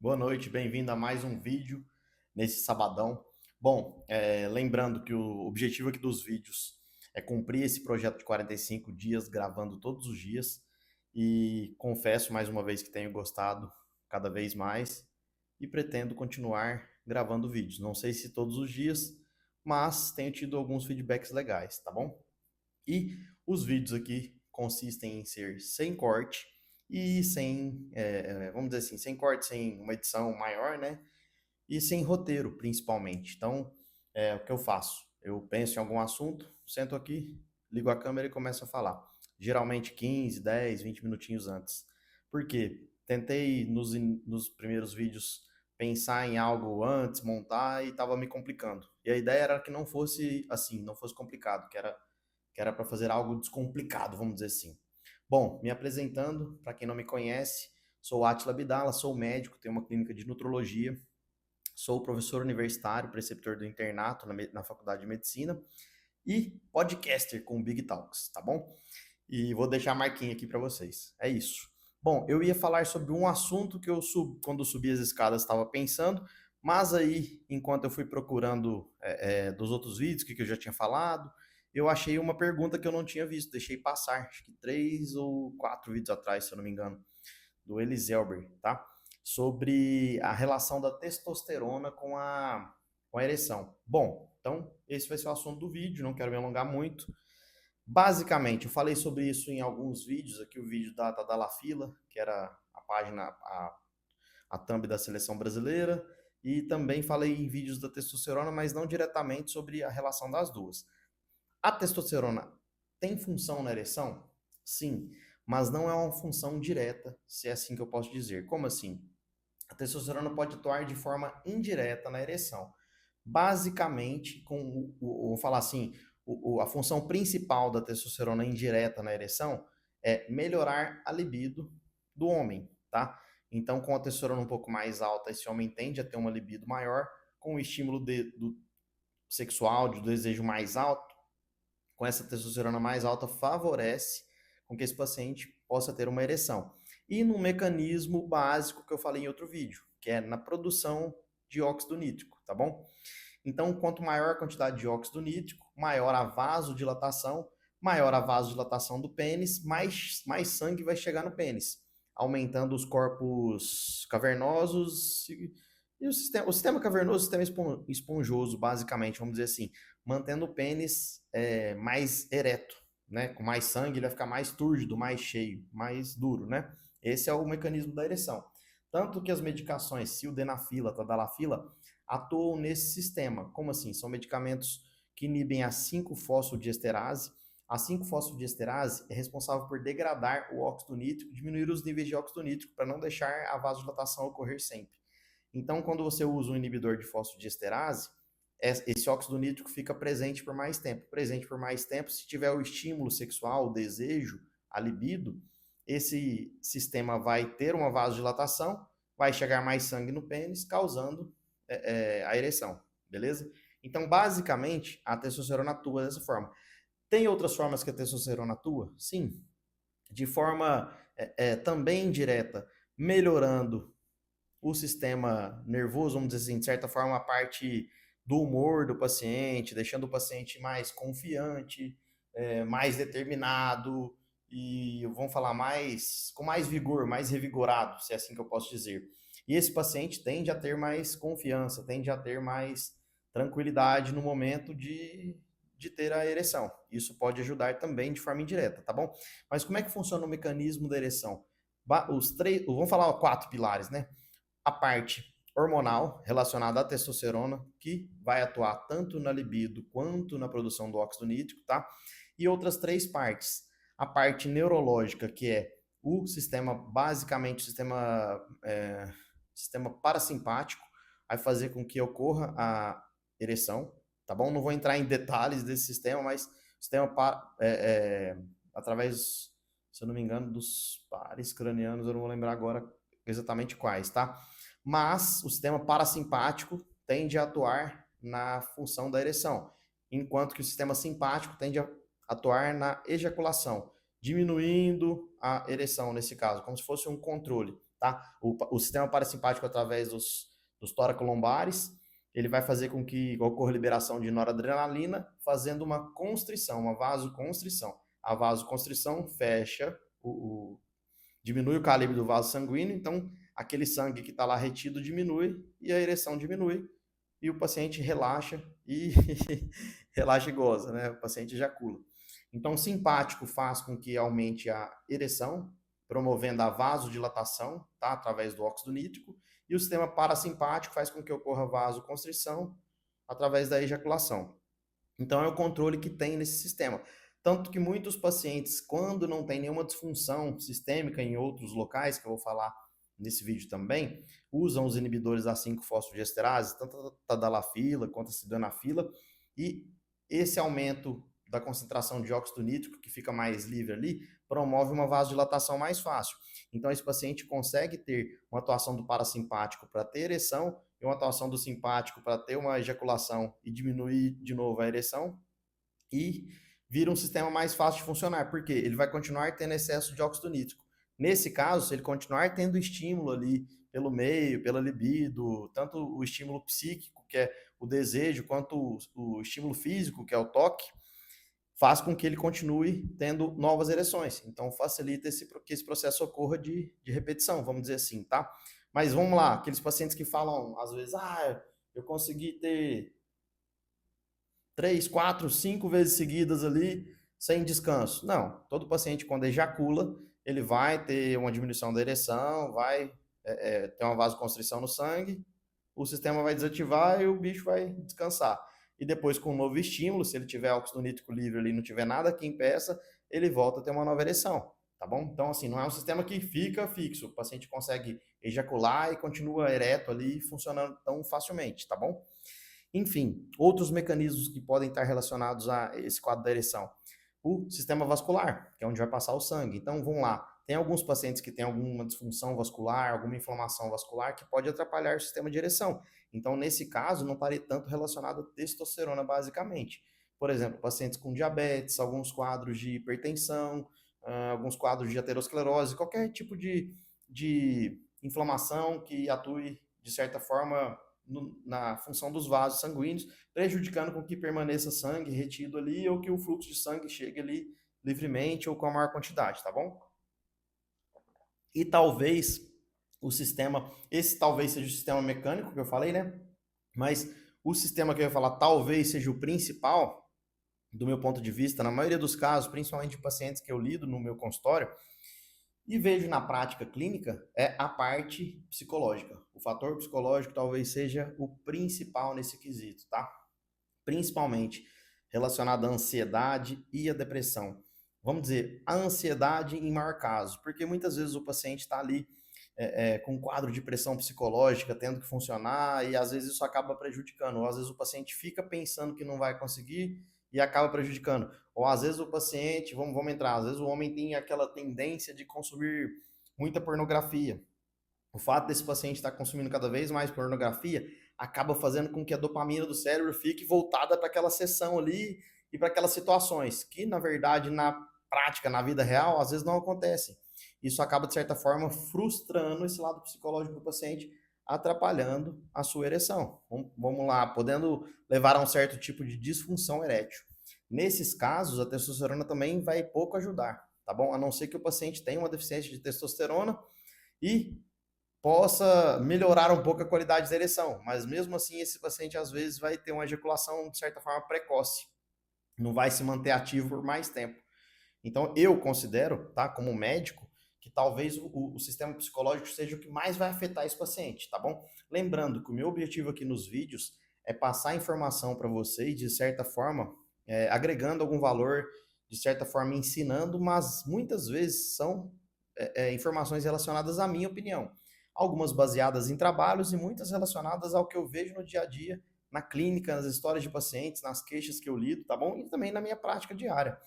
Boa noite, bem-vindo a mais um vídeo nesse sabadão. Bom, lembrando que o objetivo aqui dos vídeos é cumprir esse projeto de 45 dias, gravando todos os dias. E confesso mais uma vez que tenho gostado cada vez mais e pretendo continuar gravando vídeos. Não sei se todos os dias, mas tenho tido alguns feedbacks legais, tá bom? E os vídeos aqui consistem em ser sem corte e sem, vamos dizer assim, sem corte, sem uma edição maior, né? E sem roteiro, principalmente. Então, o que eu faço? Eu penso em algum assunto, sento aqui, ligo a câmera e começo a falar. Geralmente 15, 10, 20 minutinhos antes. Por quê? Tentei nos primeiros vídeos pensar em algo antes, montar e estava me complicando. E a ideia era que não fosse assim, não fosse complicado, que era para fazer algo descomplicado, vamos dizer assim. Bom, me apresentando, para quem não me conhece, sou Átila Bidala, sou médico, tenho uma clínica de nutrologia, sou professor universitário, preceptor do internato na Faculdade de Medicina e podcaster com o Big Talks, tá bom? E vou deixar a marquinha aqui para vocês. É isso. Bom, eu ia falar sobre um assunto que quando subi as escadas, estava pensando, mas aí, enquanto eu fui procurando dos outros vídeos, o que eu já tinha falado, eu achei uma pergunta que eu não tinha visto, deixei passar, acho que 3 ou 4 vídeos atrás, se eu não me engano, do Eliselber, tá? Sobre a relação da testosterona com a ereção. Bom, então esse vai ser o assunto do vídeo, não quero me alongar muito. Basicamente, eu falei sobre isso em alguns vídeos, aqui o vídeo da Dalafila, que era a página, a thumb da seleção brasileira, e também falei em vídeos da testosterona, mas não diretamente sobre a relação das duas. A testosterona tem função na ereção? Sim, mas não é uma função direta, se é assim que eu posso dizer. Como assim? A testosterona pode atuar de forma indireta na ereção. Basicamente, vou falar assim, a função principal da testosterona indireta na ereção é melhorar a libido do homem, tá? Então, com a testosterona um pouco mais alta, esse homem tende a ter uma libido maior, com o estímulo do sexual, de desejo mais alto, com essa testosterona mais alta, favorece com que esse paciente possa ter uma ereção. E no mecanismo básico que eu falei em outro vídeo, que é na produção de óxido nítrico, tá bom? Então, quanto maior a quantidade de óxido nítrico, maior a vasodilatação, maior a vasodilatação do pênis, mais sangue vai chegar no pênis, aumentando os corpos cavernosos e o sistema cavernoso, o sistema esponjoso, basicamente, vamos dizer assim, mantendo o pênis mais ereto, né? Com mais sangue, ele vai ficar mais túrgido, mais cheio, mais duro, né? Esse é o mecanismo da ereção. Tanto que as medicações, sildenafila, tadalafila, atuam nesse sistema. Como assim? São medicamentos que inibem a 5-fosfodiesterase. A 5-fosfodiesterase é responsável por degradar o óxido nítrico, diminuir os níveis de óxido nítrico para não deixar a vasodilatação ocorrer sempre. Então, quando você usa um inibidor de fosfodiesterase, esse óxido nítrico fica presente por mais tempo. Presente por mais tempo, se tiver o estímulo sexual, o desejo, a libido, esse sistema vai ter uma vasodilatação, vai chegar mais sangue no pênis, causando a ereção, beleza? Então, basicamente, a testosterona atua dessa forma. Tem outras formas que a testosterona atua? Sim. De forma também indireta, melhorando o sistema nervoso, vamos dizer assim, de certa forma, a parte do humor do paciente, deixando o paciente mais confiante, mais determinado e, vamos falar, com mais vigor, mais revigorado, se é assim que eu posso dizer. E esse paciente tende a ter mais confiança, tende a ter mais tranquilidade no momento de ter a ereção. Isso pode ajudar também de forma indireta, tá bom? Mas como é que funciona o mecanismo da ereção? Vamos falar 4 pilares, né? A parte hormonal relacionada à testosterona, que vai atuar tanto na libido quanto na produção do óxido nítrico, tá? E outras 3 partes. A parte neurológica, que é o sistema, basicamente, sistema parasimpático, vai fazer com que ocorra a ereção, tá bom? Não vou entrar em detalhes desse sistema, mas o sistema, através, se eu não me engano, dos pares cranianos, eu não vou lembrar agora exatamente quais, tá? Mas o sistema parasimpático tende a atuar na função da ereção, enquanto que o sistema simpático tende a atuar na ejaculação, diminuindo a ereção nesse caso, como se fosse um controle. tá? O sistema parasimpático, através dos toracolombares, ele vai fazer com que ocorra liberação de noradrenalina, fazendo uma constrição, uma vasoconstrição. A vasoconstrição fecha, diminui o calibre do vaso sanguíneo, então aquele sangue que está lá retido diminui e a ereção diminui e o paciente relaxa e relaxa e goza, né? O paciente ejacula. Então, o simpático faz com que aumente a ereção, promovendo a vasodilatação, tá? Através do óxido nítrico, e o sistema parasimpático faz com que ocorra vasoconstrição através da ejaculação. Então, é o controle que tem nesse sistema. Tanto que muitos pacientes, quando não tem nenhuma disfunção sistêmica em outros locais, que eu vou falar nesse vídeo também, usam os inibidores da 5-fosfodiesterase, tanto a tadalafila quanto a sildenafila, e esse aumento da concentração de óxido nítrico, que fica mais livre ali, promove uma vasodilatação mais fácil. Então, esse paciente consegue ter uma atuação do parasimpático para ter ereção e uma atuação do simpático para ter uma ejaculação e diminuir de novo a ereção, e vira um sistema mais fácil de funcionar, porque ele vai continuar tendo excesso de óxido nítrico. Nesse caso, se ele continuar tendo estímulo ali pelo meio, pela libido, tanto o estímulo psíquico, que é o desejo, quanto o estímulo físico, que é o toque, faz com que ele continue tendo novas ereções. Então, facilita que esse processo ocorra de repetição, vamos dizer assim, tá? Mas vamos lá, aqueles pacientes que falam, às vezes, eu consegui ter 3, 4, 5 vezes seguidas ali, sem descanso. Não, todo paciente, quando ejacula, ele vai ter uma diminuição da ereção, vai ter uma vasoconstrição no sangue, o sistema vai desativar e o bicho vai descansar. E depois, com um novo estímulo, se ele tiver óxido nítrico livre ali, não tiver nada que impeça, ele volta a ter uma nova ereção, tá bom? Então, assim, não é um sistema que fica fixo. O paciente consegue ejacular e continua ereto ali, funcionando tão facilmente, tá bom? Enfim, outros mecanismos que podem estar relacionados a esse quadro da ereção. O sistema vascular, que é onde vai passar o sangue. Então, vamos lá. Tem alguns pacientes que têm alguma disfunção vascular, alguma inflamação vascular, que pode atrapalhar o sistema de ereção. Então, nesse caso, não estaria tanto relacionado à testosterona, basicamente. Por exemplo, pacientes com diabetes, alguns quadros de hipertensão, alguns quadros de aterosclerose, qualquer tipo de inflamação que atue, de certa forma, na função dos vasos sanguíneos, prejudicando com que permaneça sangue retido ali ou que o fluxo de sangue chegue ali livremente ou com a maior quantidade, tá bom? E talvez esse talvez seja o sistema mecânico que eu falei, né? Mas o sistema que eu ia falar talvez seja o principal, do meu ponto de vista, na maioria dos casos, principalmente de pacientes que eu lido no meu consultório, e vejo na prática clínica, é a parte psicológica. O fator psicológico talvez seja o principal nesse quesito, tá? Principalmente relacionado à ansiedade e à depressão. Vamos dizer, a ansiedade em maior caso, porque muitas vezes o paciente está ali com um quadro de pressão psicológica, tendo que funcionar, e às vezes isso acaba prejudicando, ou às vezes o paciente fica pensando que não vai conseguir e acaba prejudicando. Ou às vezes o paciente, vamos entrar, às vezes o homem tem aquela tendência de consumir muita pornografia. O fato desse paciente estar consumindo cada vez mais pornografia acaba fazendo com que a dopamina do cérebro fique voltada para aquela sessão ali e para aquelas situações que, na verdade, na prática, na vida real, às vezes não acontecem. Isso acaba, de certa forma, frustrando esse lado psicológico do paciente, atrapalhando a sua ereção. Vamos lá, podendo levar a um certo tipo de disfunção erétil. Nesses casos, a testosterona também vai pouco ajudar, tá bom? A não ser que o paciente tenha uma deficiência de testosterona e possa melhorar um pouco a qualidade da ereção, mas mesmo assim esse paciente às vezes vai ter uma ejaculação de certa forma precoce, não vai se manter ativo por mais tempo. Então eu considero, tá, como médico, que talvez o sistema psicológico seja o que mais vai afetar esse paciente, tá bom? Lembrando que o meu objetivo aqui nos vídeos é passar informação para vocês, de certa forma, agregando algum valor, de certa forma ensinando, mas muitas vezes são informações relacionadas à minha opinião. Algumas baseadas em trabalhos e muitas relacionadas ao que eu vejo no dia a dia, na clínica, nas histórias de pacientes, nas queixas que eu lido, tá bom? E também na minha prática diária.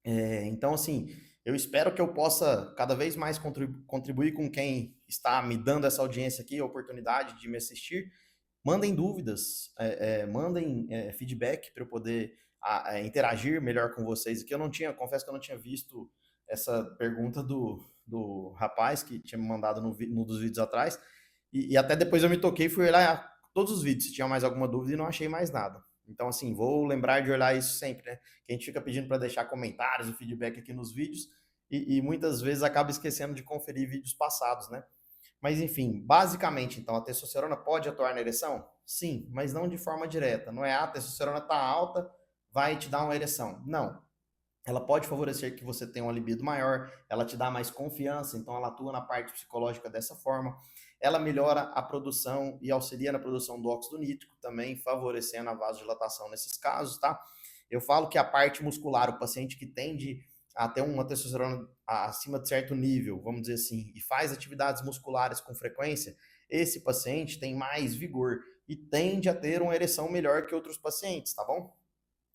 Então, assim, eu espero que eu possa cada vez mais contribuir com quem está me dando essa audiência aqui, a oportunidade de me assistir. Mandem dúvidas, mandem feedback para eu poder interagir melhor com vocês aqui. Confesso que eu não tinha visto essa pergunta do do rapaz que tinha me mandado no dos vídeos atrás, e até depois eu me toquei e fui olhar todos os vídeos, se tinha mais alguma dúvida e não achei mais nada. Então, assim, vou lembrar de olhar isso sempre, né? Que a gente fica pedindo para deixar comentários e feedback aqui nos vídeos e muitas vezes acaba esquecendo de conferir vídeos passados, né? Mas enfim, basicamente, então, a testosterona pode atuar na ereção? Sim, mas não de forma direta. Não é a testosterona está alta, vai te dar uma ereção. Não. Ela pode favorecer que você tenha uma libido maior, ela te dá mais confiança, então ela atua na parte psicológica dessa forma. Ela melhora a produção e auxilia na produção do óxido nítrico, também favorecendo a vasodilatação nesses casos, tá? Eu falo que a parte muscular, o paciente que tende a ter uma testosterona acima de certo nível, vamos dizer assim, e faz atividades musculares com frequência, esse paciente tem mais vigor e tende a ter uma ereção melhor que outros pacientes, tá bom?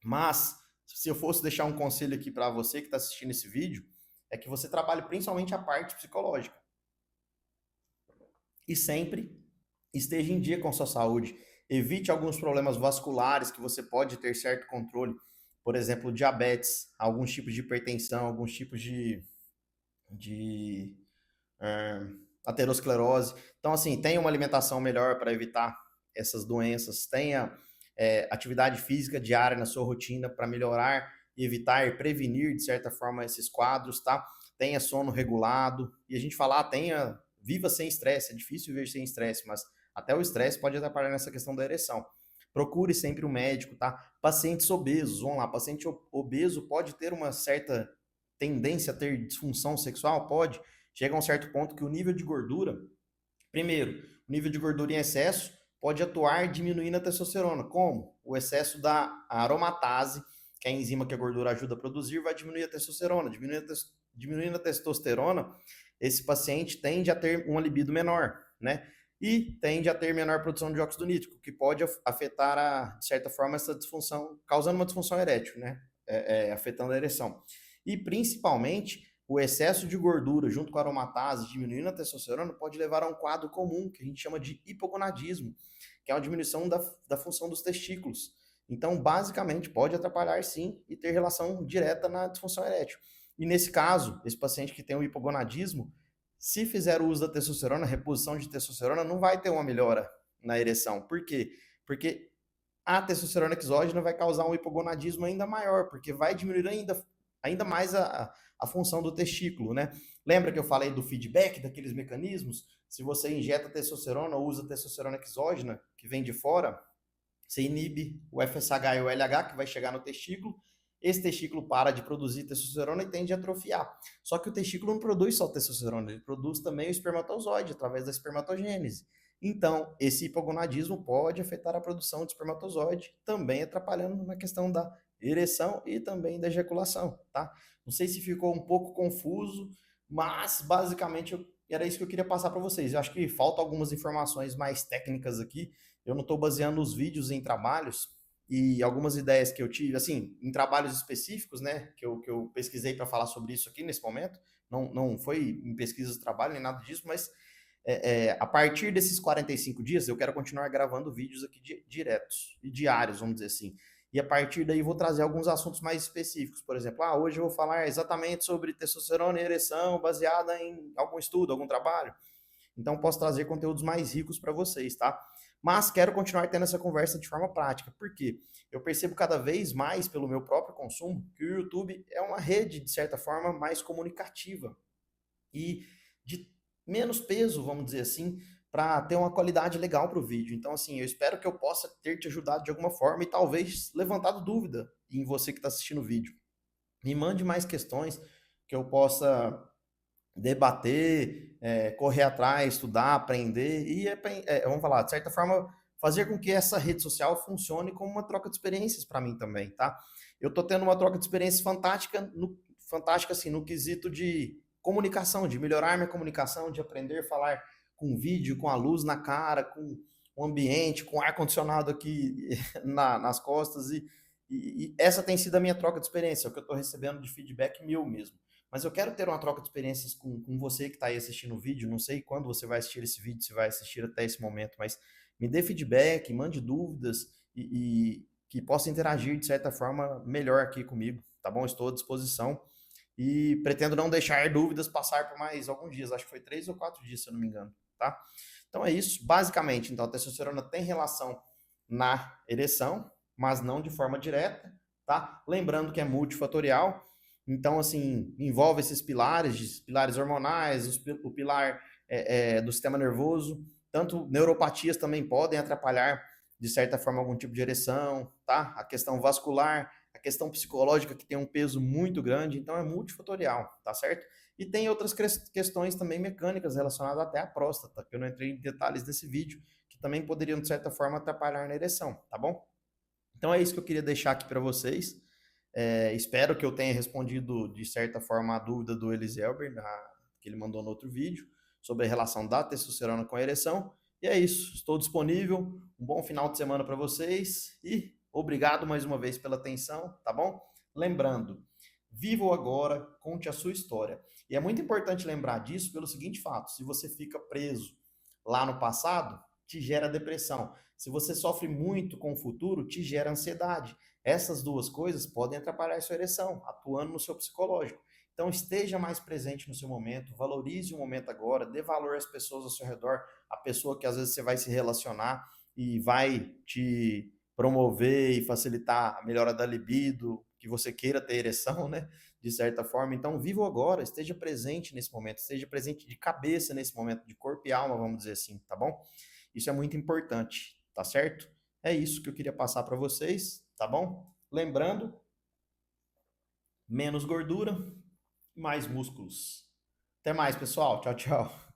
Mas, se eu fosse deixar um conselho aqui para você que está assistindo esse vídeo, é que você trabalhe principalmente a parte psicológica. E sempre esteja em dia com sua saúde. Evite alguns problemas vasculares que você pode ter certo controle. Por exemplo, diabetes, alguns tipos de hipertensão, alguns tipos de aterosclerose. Então, assim, tenha uma alimentação melhor para evitar essas doenças. Tenha atividade física diária na sua rotina para melhorar e evitar e prevenir, de certa forma, esses quadros, tá? Tenha sono regulado. E a gente falar, viva sem estresse. É difícil viver sem estresse, mas até o estresse pode atrapalhar nessa questão da ereção. Procure sempre um médico, tá? Pacientes obesos, vamos lá, paciente obeso pode ter uma certa tendência a ter disfunção sexual? Pode. Chega a um certo ponto que o nível de gordura, primeiro, o nível de gordura em excesso pode atuar diminuindo a testosterona. Como? O excesso da aromatase, que é a enzima que a gordura ajuda a produzir, vai diminuir a testosterona. Diminuindo a testosterona, esse paciente tende a ter uma libido menor, né? E tende a ter menor produção de óxido nítrico, que pode afetar, de certa forma, essa disfunção, causando uma disfunção erétil, né? Afetando a ereção. E, principalmente, o excesso de gordura junto com a aromatase diminuindo a testosterona pode levar a um quadro comum, que a gente chama de hipogonadismo, que é uma diminuição da função dos testículos. Então, basicamente, pode atrapalhar sim e ter relação direta na disfunção erétil. E nesse caso, esse paciente que tem o hipogonadismo, se fizer o uso da testosterona, reposição de testosterona, não vai ter uma melhora na ereção. Por quê? Porque a testosterona exógena vai causar um hipogonadismo ainda maior, porque vai diminuir ainda mais a função do testículo, né? Lembra que eu falei do feedback, daqueles mecanismos? Se você injeta testosterona ou usa testosterona exógena, que vem de fora, você inibe o FSH e o LH, que vai chegar no testículo, esse testículo para de produzir testosterona e tende a atrofiar. Só que o testículo não produz só testosterona, ele produz também o espermatozoide, através da espermatogênese. Então, esse hipogonadismo pode afetar a produção de espermatozoide, também atrapalhando na questão da ereção e também da ejaculação, tá? Não sei se ficou um pouco confuso, mas basicamente era isso que eu queria passar para vocês. Eu acho que faltam algumas informações mais técnicas aqui. Eu não estou baseando os vídeos em trabalhos e algumas ideias que eu tive, assim, em trabalhos específicos, né, que eu pesquisei para falar sobre isso aqui nesse momento. Não foi em pesquisas de trabalho nem nada disso, mas a partir desses 45 dias, eu quero continuar gravando vídeos aqui diretos e diários, vamos dizer assim. E a partir daí vou trazer alguns assuntos mais específicos. Por exemplo, hoje eu vou falar exatamente sobre testosterona e ereção baseada em algum estudo, algum trabalho. Então posso trazer conteúdos mais ricos para vocês, tá? Mas quero continuar tendo essa conversa de forma prática. Por quê? Eu percebo cada vez mais pelo meu próprio consumo que o YouTube é uma rede, de certa forma, mais comunicativa e de menos peso, vamos dizer assim, para ter uma qualidade legal para o vídeo. Então, assim, eu espero que eu possa ter te ajudado de alguma forma e talvez levantado dúvida em você que está assistindo o vídeo. Me mande mais questões que eu possa debater, correr atrás, estudar, aprender e, vamos falar, de certa forma, fazer com que essa rede social funcione como uma troca de experiências para mim também, tá? Eu tô tendo uma troca de experiências fantástica assim, no quesito de comunicação, de melhorar minha comunicação, de aprender a falar com vídeo, com a luz na cara, com o ambiente, com ar-condicionado aqui nas costas e essa tem sido a minha troca de experiência, é o que eu estou recebendo de feedback meu mesmo. Mas eu quero ter uma troca de experiências com você que está aí assistindo o vídeo. Não sei quando você vai assistir esse vídeo, se vai assistir até esse momento, mas me dê feedback, mande dúvidas e que possa interagir de certa forma melhor aqui comigo, tá bom? Estou à disposição. e pretendo não deixar dúvidas passar por mais alguns dias. Acho que foi 3 ou 4 dias, se eu não me engano, tá? Então é isso. Basicamente, então, a testosterona tem relação na ereção, mas não de forma direta, tá? Lembrando que é multifatorial. Então, assim, envolve esses pilares hormonais, o pilar do sistema nervoso, tanto neuropatias também podem atrapalhar, de certa forma, algum tipo de ereção, tá? A questão vascular, a questão psicológica, que tem um peso muito grande, então é multifatorial, tá certo? E tem outras questões também mecânicas relacionadas até à próstata, que eu não entrei em detalhes nesse vídeo, que também poderiam, de certa forma, atrapalhar na ereção, tá bom? Então é isso que eu queria deixar aqui para vocês. Espero que eu tenha respondido, de certa forma, a dúvida do Eliselber, que ele mandou no outro vídeo, sobre a relação da testosterona com a ereção. E é isso, estou disponível. Um bom final de semana para vocês e obrigado mais uma vez pela atenção, tá bom? Lembrando, viva o agora, conte a sua história. E é muito importante lembrar disso pelo seguinte fato: se você fica preso lá no passado, te gera depressão. Se você sofre muito com o futuro, te gera ansiedade. Essas duas coisas podem atrapalhar a sua ereção, atuando no seu psicológico. Então, esteja mais presente no seu momento, valorize o momento agora, dê valor às pessoas ao seu redor, a pessoa que às vezes você vai se relacionar e vai te promover e facilitar a melhora da libido, que você queira ter ereção, né? De certa forma. Então, viva o agora, esteja presente nesse momento, esteja presente de cabeça nesse momento, de corpo e alma, vamos dizer assim, tá bom? Isso é muito importante, tá certo? É isso que eu queria passar para vocês, tá bom? Lembrando, menos gordura, mais músculos. Até mais, pessoal. Tchau, tchau.